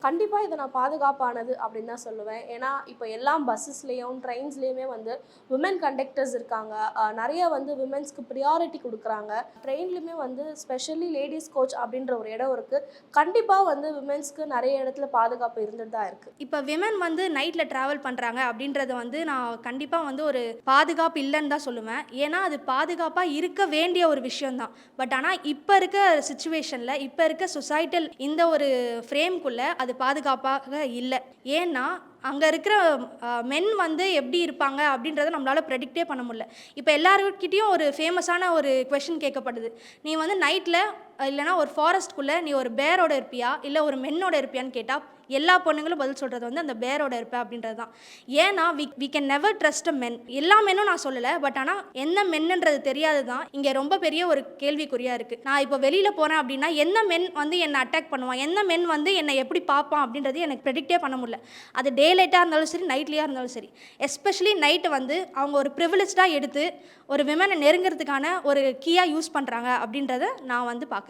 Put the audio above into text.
கண்டிப்பா இத நான் பாதுகாப்பானது அப்படின்னு தான் சொல்லுவேன். ஏன்னா, இப்ப எல்லா பஸ்ஸஸ்லயும், ட்ரெயின்ஸ்லயுமே வந்து விமன் கண்டக்டர்ஸ் இருக்காங்க. நெறைய வந்து விமென்ஸ்க்கு பிரியாரிட்டி குடுக்குறாங்க. ட்ரெயின்லயுமே வந்து ஸ்பெஷலி லேடீஸ் கோச் அப்படின்ற ஒரு இடம் இருக்கு. கண்டிப்பா வந்து விமென்ஸ்க்கு நெறைய இடத்துல பாதுகாப்பு இருந்துட்டு தான் இருக்கு. இப்ப விமன் வந்து நைட்ல டிராவல் பண்றாங்க அப்படின்றத வந்து நான் கண்டிப்பா வந்து ஒரு பாதுகாப்பு இல்லன்னு தான் சொல்லுவேன். ஏன்னா, அது பாதுகாப்பா இருக்க வேண்டிய ஒரு விஷயம் தான். பட் ஆனா, இப்ப இருக்க சிச்சுவேஷன்ல, இப்ப இருக்க சொசைட்டல் இந்த ஒரு ஃப்ரேம்க்குள்ள அது பாதுகாப்பாக இல்ல. ஏன்னா, அங்க இருக்கிற மென் வந்து எப்படி இருப்பாங்க அப்படின்றத நம்மளால ப்ரெடிக்ட்டே பண்ண முடியல. இப்ப எல்லார்கிட்டயும் ஒரு ஃபேமஸான ஒரு கொஸ்டின் கேட்கப்படுது. நீ வந்து நைட்ல இல்லன்னா ஒரு ஃபாரஸ்ட்குள்ள நீ ஒரு பேரோட இருப்பியா? இல்ல ஒரு மென்னோட இருப்பியான்னு கேட்டா, எல்லா பொண்ணுங்களும் பதில் சொல்றது வந்து அந்த பேரோட இருப்பேன் அப்படின்றது தான். ஏன்னா, வி கேன் நெவர் ட்ரஸ்ட் அ மென். எல்லா மென்னும் நான் சொல்லல. பட் ஆனா என்ன மென்னுன்றது தெரியாது தான் இங்க ரொம்ப பெரிய ஒரு கேள்விக்குறியா இருக்கு. நான் இப்போ வெளியில போறேன் அப்படின்னா, எந்த மென் வந்து என்ன அட்டாக் பண்ணுவான்? எந்த மென் வந்து என்ன எப்படி பார்ப்பான்? அப்படின்றது எனக்கு ப்ரெடிக்ட்டே பண்ண முடியல. அது டே லைட்டா இருந்தாலும் சரி, நைட்லயா இருந்தாலும் சரி. எஸ்பெஷலி நைட் வந்து அவங்க ஒரு பிரிவிலேஜ்டா எடுத்து ஒரு விமன நெருங்குறதுக்கான ஒரு கீயா யூஸ் பண்றாங்க அப்படின்றத நான் வந்து பார்க்குறேன்.